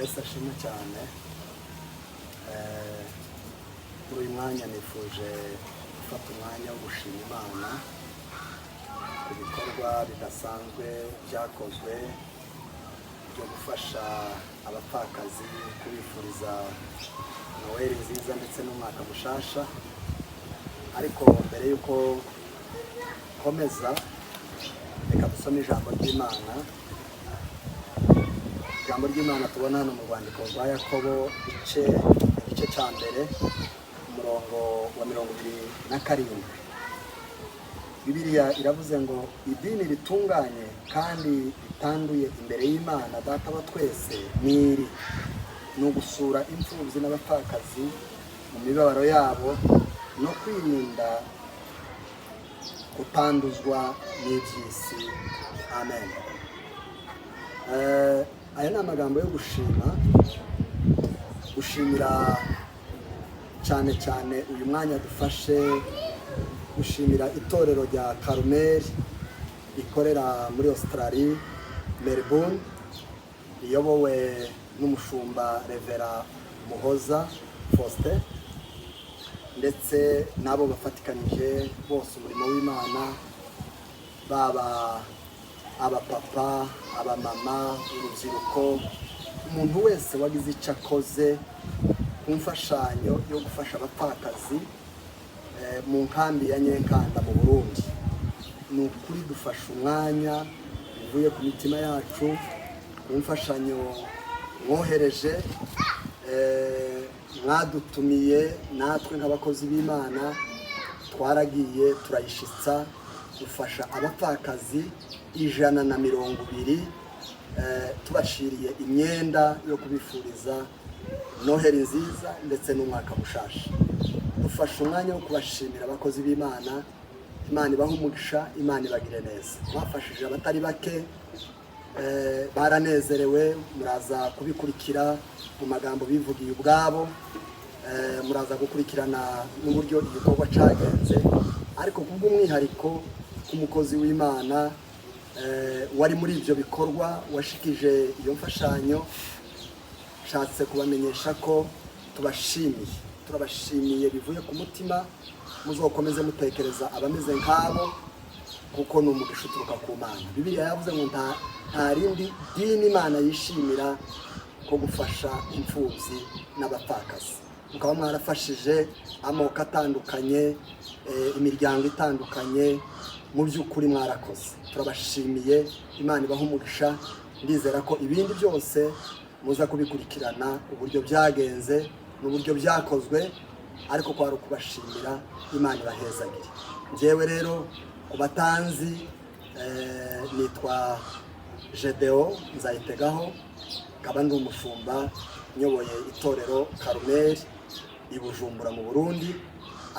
Yesu ashimwe cyane. Muri uyu mwanya nifuje gufata umwanya wo gushima Imana ku bikorwa bidasanzwe byakozwe byo gufasha abapfakazi, kubifuriza Noheli nziza ndetse n'umwaka mushasha. Ariko mbere yuko komeza, reka dusome ijambo ry'Imana. Ijambo ry'Imana tubona hano mu rwandiko rwa Yakobo igice cya mbere umurongo wa 27. Bibiliya iravuze ngo idini ritunganye kandi ritanduye imbere y'Imana Data wa twese ni ugusura imfubyi n'abapfakazi mu mibabaro yabo no kwirinda kutanduzwa n'iby'isi. Amen. Aya ni amagambo yo gushimira cyane cyane uyu mwanya dufashe gushimira itorero rya Carmel rikorera muri Australia, Melbourne, riyobowe n'umushumba Revera Muhoza Faustin, ndetse nabo bafatikanije bose umurimo w'Imana, baba abapapa, abamama, urubyiruko, umuntu wese wagize icyo akoze ku mfashanyo yo gufasha abapfakazi mu nkambi ya Nyenkanda mu Burundi. Ni ukuri dufasha umwanya bivuye ku mitima yacu ku mfashanyo mwohereje, mwadutumiye, natwe nk'abakozi b'Imana twaragiye turayishitsa, dufasha abapfakazi 120, tubashiriye imyenda yo kubifuriza Noheli nziza ndetse n'umwaka mushasha. Dufasha umwanya wo kubashimira abakozi b'Imana. Imana ibaha umugisha, Imana ibagire neza. Mwafashije abatari bake, baranezerewe, muraza kubikurikira mu magambo bivugiye ubwabo, muraza gukurikirana n'uburyo igikorwa cyagenze. Ariko kubw'umwihariko k'umukozi w'Imana wari muri ibyo bikorwa, washikije iyo mfashanyo, nshatse kubamenyesha ko turabashimiye bivuye ku mutima. Muzokomeze mutekereza abameze nk'abo, kuko ni umugisha uturuka ku Mana. Bibiliya yavuze ngo nta rindi dini Imana yishimira ko gufasha imfubyi n'abapfakazi. Mukaba mwarafashije amoko atandukanye, imiryango itandukanye, mu by'ukuri mwarakoze. Turabashimiye, Imana ibaha umugisha. Ndizera ko ibindi byose muza kubikurikirana uburyo byagenze n'uburyo byakozwe, ariko kwari ukubashimira. Imana ibahezagire. Njyewe rero ku batanzi, nitwa Gedeo Nzayitegaho, nkaba ndi umushumba nyoboye itorero Carmel i Bujumbura mu Burundi.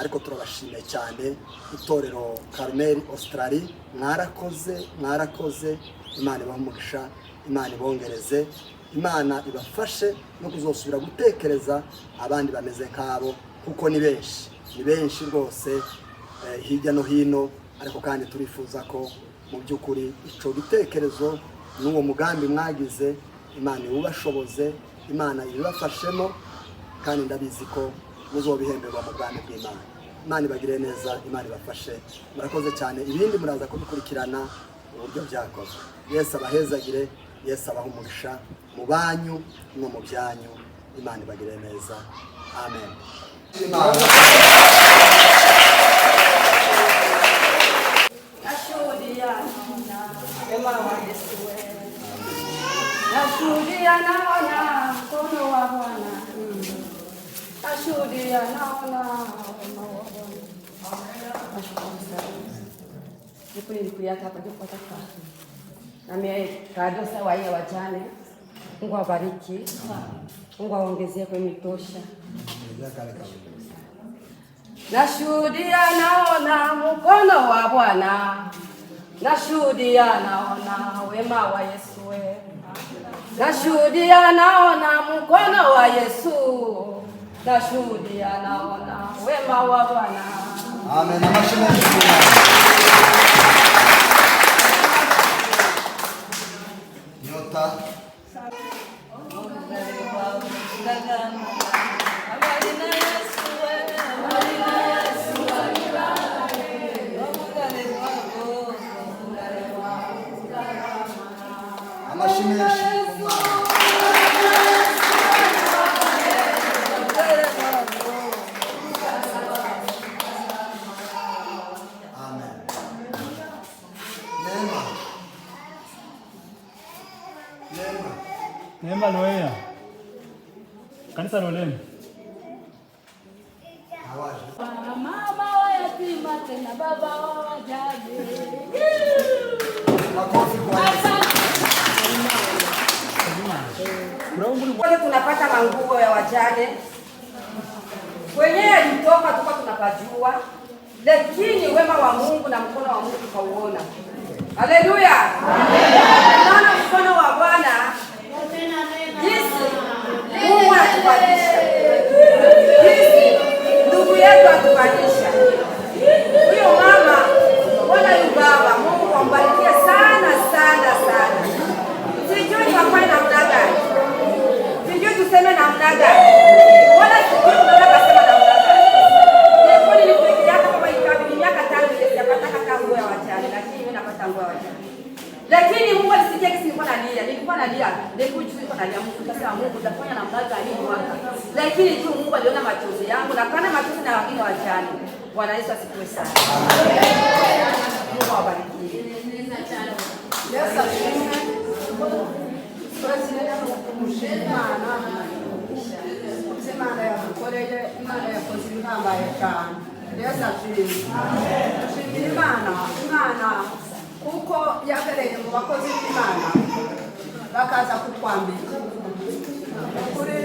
Ariko turabashimiye cyane itorero Carmel Australia, mwarakoze. Imana ibaha umugisha, Imana ibongereze, Imana ibafashe no kuzosubira gutekereza abandi bameze nk'abo, kuko ni benshi rwose hirya no hino. Ariko kandi turifuza ko mu by'ukuri icyo gitekerezo n'uwo mugambi mwagize, Imana ibubashoboze, Imana ibibafashemo, kandi ndabizi ko muzobihemberwa mu bwami bw'Imana. Imana ibagire neza, Imana ibafashe. Murakoze cyane. Ibindi muraza kubikurikirana uburyo byakozwe. Yesu abahezagire, Yesu abaha umugisha mu banyu no mu byanyu. Imana ibagire neza. Amen. Nashuhudia naona mkono wa Bwana. Nashuhudia naona wema wa Bwana. Nashukuru sana. Nikuya hapa ndipo tafadhali. Na mimi kadosa wale wajane. Mungu awabariki. Mungu aongezee kwa mitosha. Nashuhudia naona mkono wa Bwana. Nashuhudia naona wema wa Yesu. Nashuhudia naona mkono wa Yesu. Nashuhudia naona wema wa Bwana. Amen. Nyota Neema Loea. Kanisa Loleni. Mama wa yatima tena baba wa wajane. Tunapata manguo ya wajane. Kwenye alitoka tuka tunapajua. Lakini wema wa Mungu na mkono wa Mungu tukauona. Haleluya. Naona mkono wa Bwana jinsi Mungu anatubadilisha. Jinsi ndugu yetu atubadilisha. Huyo mama wala yu baba, Mungu ambarikie sana sana sana. Sijui wafanye namna gani. Sijui tuseme namna gani. Wala sijui tunataka kusema namna gani. Ndipo nilipoingia kama ikabidi miaka 5 sijapata hata nguo ya wajane, lakini mimi napata nguo ya wajane. Lakini Mungu alisikia kesi nilikuwa nalia. Nilikuwa nalia Mungu kasema Mungu utafanya namna gani mwaka. Lakini tu Mungu aliona machozi yangu na kana machozi na wengine wajane. Bwana Yesu asifiwe sana. Mungu awabariki. Yesu asifiwe. Imana yamukoreye, Imana yakoze ibihambaye cyane. Yesu asifiwe. Dushimira Imana kuko yabereye mu bakozi b'Imana bakaza kutwambika. Kuri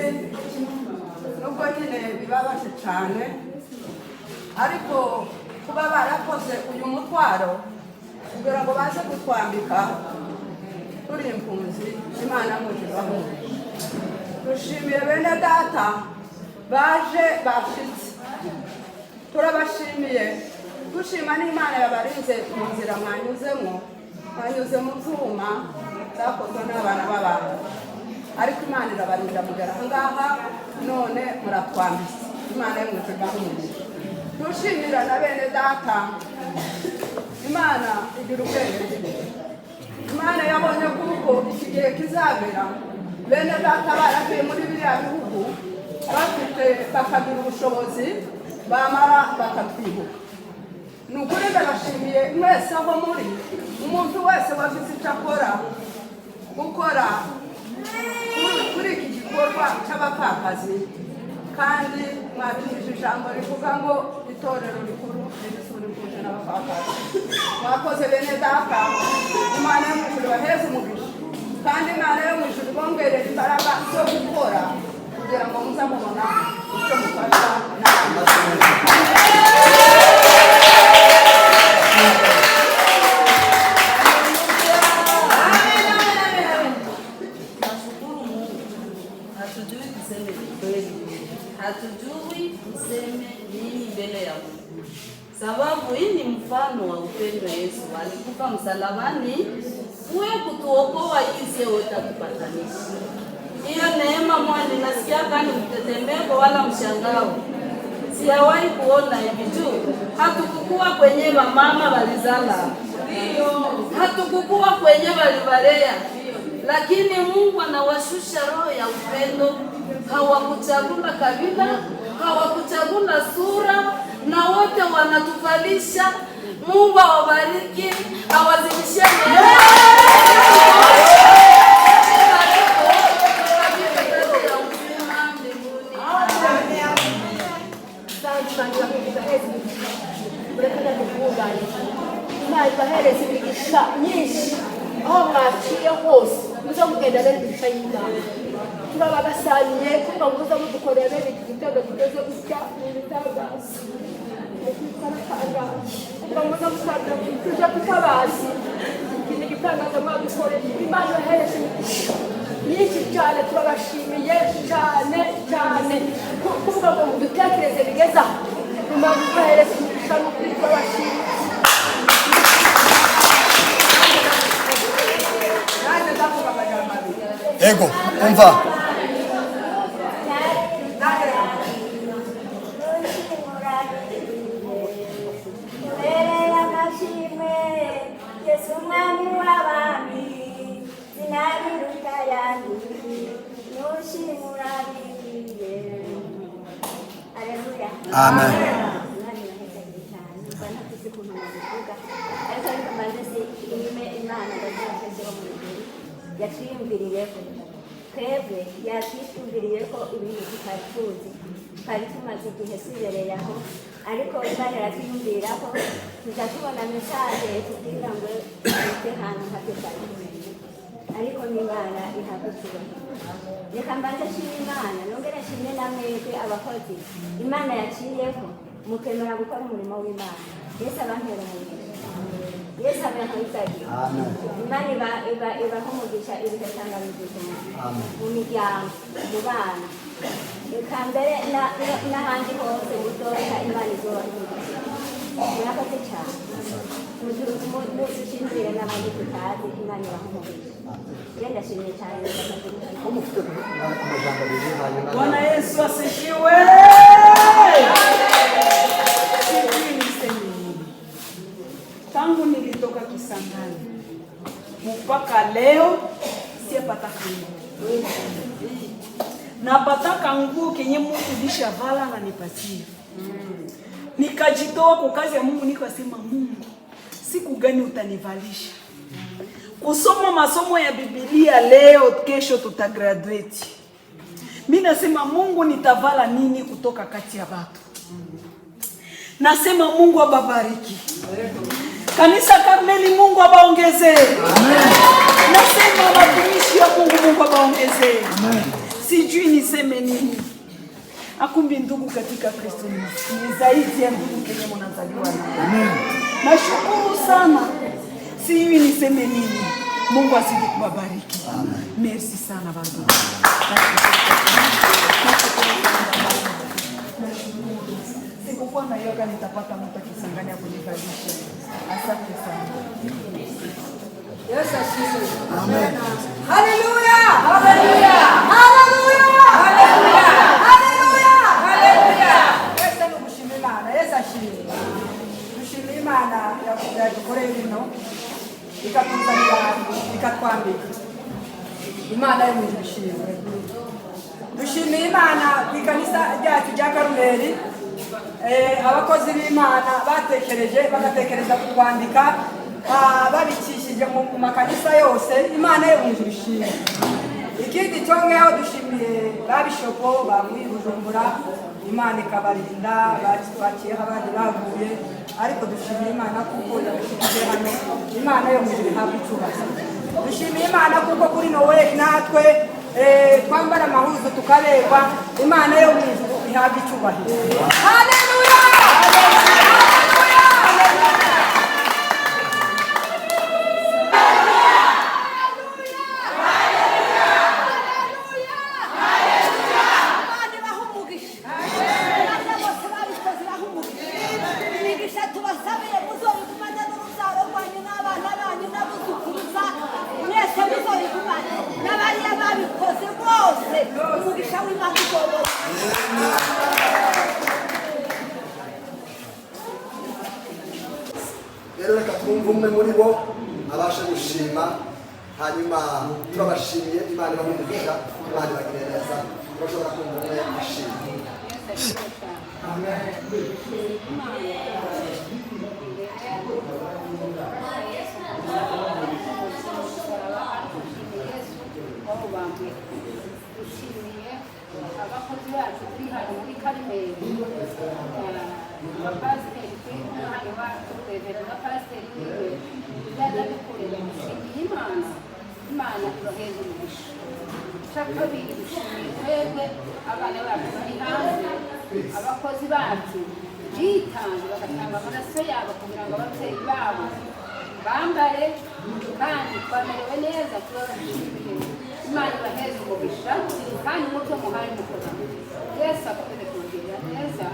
nubwo nyine bibabaje cyane, ariko kuba barakoze uyu mutwaro kugira ngo baze kutwambika turi impunzi, Imana mujibaho. Dushimire bene data baje bashitse, turabashimiye. Dushima n'Imana yabarinze mu nzira mwanyuze mu byuma zakozwe n'abana b'abantu, ariko Imana irabarinda mugera ahangaha none muratwambise. Imana y'umujibaho umugisha. Dushimira na bene data, Imana igira ubwenge. Imana yabonye kuko iki gihe kizabera bene data baragiye muri biriya bihugu bafite bakagira ubushobozi bamara bakatwibuka. Nukuri ndabashimiye mwese aho muri, umuntu wese wagize icyo akora gukora kuri iki gikorwa cy'abapfakazi, kandi mwabishije ijambo rivuga ngo itorero rikuru risurikuje n'abapfakazi. Mwakoze bene data, Imana yo mu ijuru baheze umugisha, kandi Imana yo mu ijuru bongerera imbaraga zo gukora kugira ngo muzamubona icyo mufasha hatujui tuseme nini mbele ya Mungu, sababu hii ni mfano wa upendo. Yesu alikufa msalabani uwe kutuokoa ili wote tupatanishe. Hiyo neema mwani nasikia kani mtetemeko wala mshangao. Sijawahi kuona hivi tu. Hatukukua kwenye mama walizala, hatukukua kwenye walibalea, lakini Mungu anawashusha roho ya upendo. Hawakuchagua kabila, hawakuchagua sura, na wote wanatuvalisha. Mungu awabariki, awazidishie neema. Bahereza imigisha nyinshi aho mwaciye hose muza mugenda rero imigisha y'Imana. Turabagasaniye kuko muza mudukorera bene iki gitego giteze gutya n'ibitangaza. Kuko muza musabira tuje kutabazi ikindi gitangaza mwadukoreye. Imana bahereza imigisha nyinshi cyane, turabashimiye cyane cyane kuvuga ngo dutekereze bigeza. Imana bahereza imigisha n'ukuri turabashimiye. Ego, umva. amen. Imana irahagaze cyane mba ntafite ukuntu nabivuga ariko ariko maze se inyume Imana ndabyumvise wo mu ijuru yatwiyumviriyeho twebwe yatwiyumviriyeho ibintu tutari tuzi twari tumaze igihe tubereye aho ariko Imana iratwiyumviraho tuza tubona mesaje tubwira ngo tujye ahantu hatari tumenye ariko n'Imana ihabwa icyubahiro. Reka mbanze nshime Imana nongere nshime na mwebwe abakozi Imana yaciyeho mukemera gukora umurimo w'Imana. Yesu abantera umugisha, Yesu abahayizagira, Imana ibaha umugisha ibigatanga mu miryango mu bana reka mbere n'ahandi hose gutoka Imana izobaha umugisha. Murakoze cyane mudushimire n'abandi tutazi Imana ibaha umugisha. Ndashimye cyane Bwana Yesu asifiwe. Tangu nilitoka Kisangani mpaka leo siyapataka nguo. Napataka nguo kenye Mungu lishavala na nipatie. Nikajitoa kwa kazi ya Mungu, nikasema Mungu, siku gani utanivalisha? Kusoma masomo ya Biblia leo, kesho tutagraduate. Mimi nasema Mungu, nitavala nini kutoka kati ya watu? Nasema Mungu ababariki. Kanisa Karmeli Mungu abaongezee. Amen. Nasema watumishi wa Mungu abaongezee. Amen. Sijui niseme nini. Akumbi ndugu katika Kristo ni zaidi ya ndugu kenye mnazaliwa naye. Amen. Nashukuru sana. Sijui niseme nini. Mungu azidi kuwabariki. Amen. Merci sana bandu. Sikukuwa na yoga nitapata mtu akisanganya kunivalisha. Asante sana. Yesu asifiwe. Amen. Haleluya. Haleluya. Haleluya. Haleluya. Haleluya. Haleluya. Yesu nugushima Imana. Yesu ashimwe. Dushima Imana yadukoreye bino ikatuzanira ikatwambika. Imana yo mu ishimwe. Dushima Imana ku ikanisa ryacu rya Karumeli. Abakozi b'Imana batekereje bagatekereza kutwandika babikishije mu makanisa yose. Imana yo mu ishimwe. Ikindi cyongeho dushimiye babishopo bavuye Bujumbura, Imana ikabarinda baciye abandi bavuye, ariko dushimiye Imana kuko yabishyize hano. Imana yo mu ijuru ihabwa icyubahiro. Dushimiye Imana kuko kuri Nowe natwe twambara amahuzu tukaberwa. Imana yo mu ijuru ihabwa icyubahiro. Haleluya. Rero reka twumve umwe muri bo abasha gushima, hanyuma turabashimiye. Imana ibahe umugisha, Imana ibagire neza. Turashobora kumva umwe ashima. Amen. Dushimiye abakozi bacu turi hano muri Karmeli, abapasiteri turi hano batubera n'abapasiteri niwe byarabikorera. Dushimiye Imana ibaheze umugisha. Kabiri dushimiye twebwe abana bacu bari hanze, abakozi bacu bitanze bagatanga amaraso yabo kugira ngo ababyeyi babo bambare kandi twamerewe neza. Turabashimiye. Imana ibaheze umugisha kandi umutwe muhaye mukora. Yesu akomeze kongera neza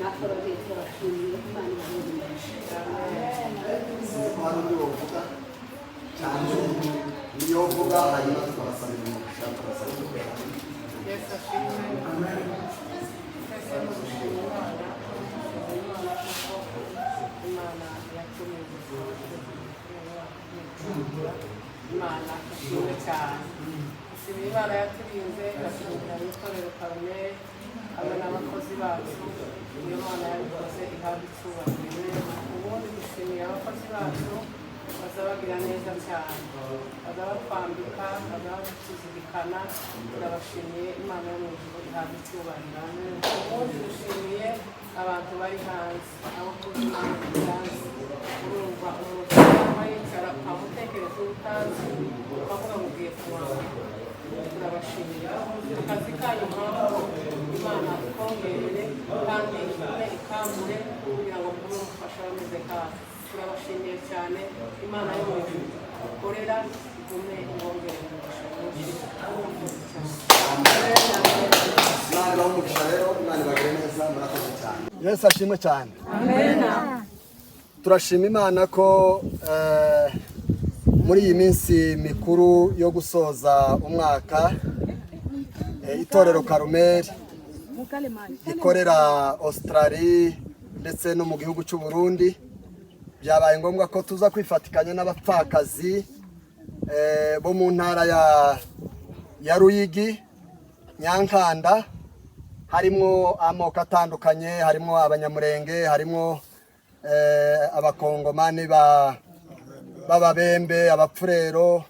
na korode. Turabashimiye. Imana ibaheze umugisha. Hano ni wovuga cyane niyo vuga, hanyuma tukabasabira umugisha, tukabasabira Yesu ashimwe. Amen. Imana yakomeje Imana ashimwe cyane. Imana yaturinze, igashimira itorero Karmeli, hamwe n'abakozi abakozi bacu iyo Mana yabikoze ihabwa icyubahiro. Ubundi dushimiye abakozi bacu baza bagira neza cyane, baza batwambika, baza batuzirikana, turabashimiye. Imana yo mu ijuru ihabwa icyubahiro. Ubundi dushimiye abantu bari hanze, abo kuri Imana hanze, urumva umuntu yaba yicara ukamutekereza utazi ukavuga ngo ugiye kuwanga. Turabashimira akazi kanyu nk'aho Imana ikongerere kandi igume ikangure kugira ngo mube umufasha bameze nk'aho. Turabashimiye cyane. Imana yo mu ijuru ikorera igume ibongerere umugisha mwinshi. Imana ibahe umugisha rero, Imana ibagire neza, murakoze cyane. Yesu ashimwe cyane. Turashima Imana ko muri iyi minsi mikuru yo gusoza umwaka itorero Karumeli ikorera Australia ndetse no mu gihugu cy'u Burundi byabaye ngombwa ko tuza kwifatikanya n'abapfakazi bo mu ntara ya Ruyigi, Nyankanda, harimo amoko atandukanye, harimo abanyamurenge, harimo abakongomani b'ababembe, abapfurero,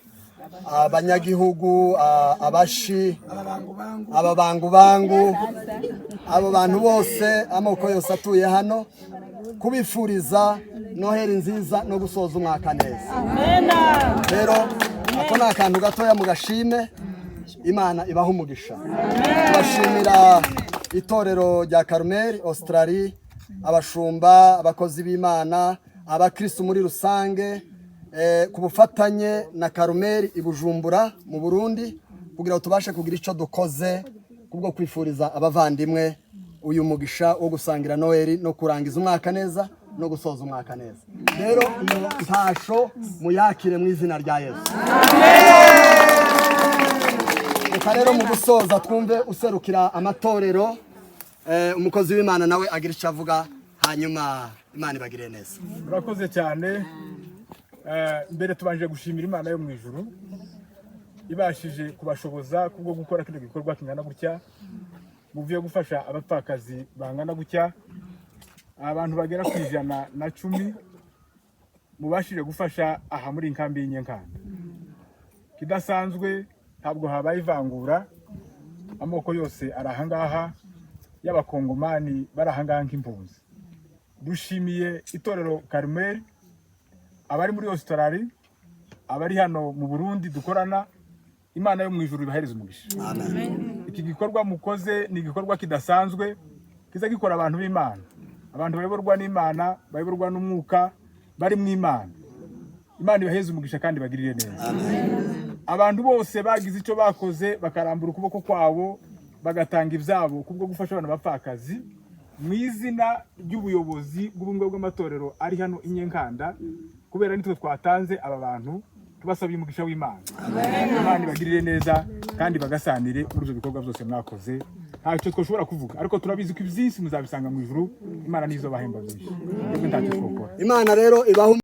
abanyagihugu, abashi, ababangubangu, abo bantu bose amoko yose atuye hano, kubifuriza Noheli nziza no gusoza umwaka neza. Rero ako ni akantu gatoya mu gashime. Imana ibaha umugisha. Tubashimira itorero rya Karumeli Australia, abashumba, abakozi b'Imana, abakristo muri rusange, ku bufatanye na Karumeli i Bujumbura mu Burundi, kugira ngo tubashe kugira icyo dukoze kubwo kwifuriza abavandimwe uyu mugisha wo gusangira Noheli no kurangiza umwaka neza no gusoza umwaka neza. Rero ntasho muyakire mu izina rya Yesu. Reka rero mu gusoza twumve userukira amatorero, umukozi w'Imana nawe agira icyo avuga, hanyuma Imana ibagire neza. Murakoze cyane. Mbere tubanje gushimira Imana yo mu ijuru ibashije kubashoboza kubwo gukora kino gikorwa kingana gutya, muvuye gufasha abapfakazi bangana gutya, abantu bagera ku 110 mubashije gufasha aha muri inkambi y'Inyankanda. Kidasanzwe ntabwo habaye ivangura, amoko yose arahangaha, y'abakongomani barahangaha nk'impunzi. Dushimiye itorero Karumeli, abari muri Australia, abari hano mu Burundi dukorana. Imana yo mu ijuru ibahereza umugisha. Amen. Iki gikorwa mukoze ni igikorwa kidasanzwe, kiza gikora abantu b'Imana, abantu bayoborwa n'Imana, bayoborwa n'umwuka, bari mu Imana. Imana ibahereza umugisha kandi bagirire neza. Amen. Abantu bose bagize icyo bakoze, bakarambura ukuboko kwabo, bagatanga ibyabo kubwo gufasha abantu bapfakazi, mu izina ry'ubuyobozi bw'ubumwe bw'amatorero ari hano Inyankanda, kubera nitwe twatanze aba bantu, tubasabye umugisha w'Imana. Imana ibagirire neza kandi bagasanire muri ibyo bikorwa byose mwakoze. Ntacyo twashobora kuvuga, ariko turabizi ko ibyinshi muzabisanga mu ijuru. Imana nizo bahemba byinshi. Imana rero ibaho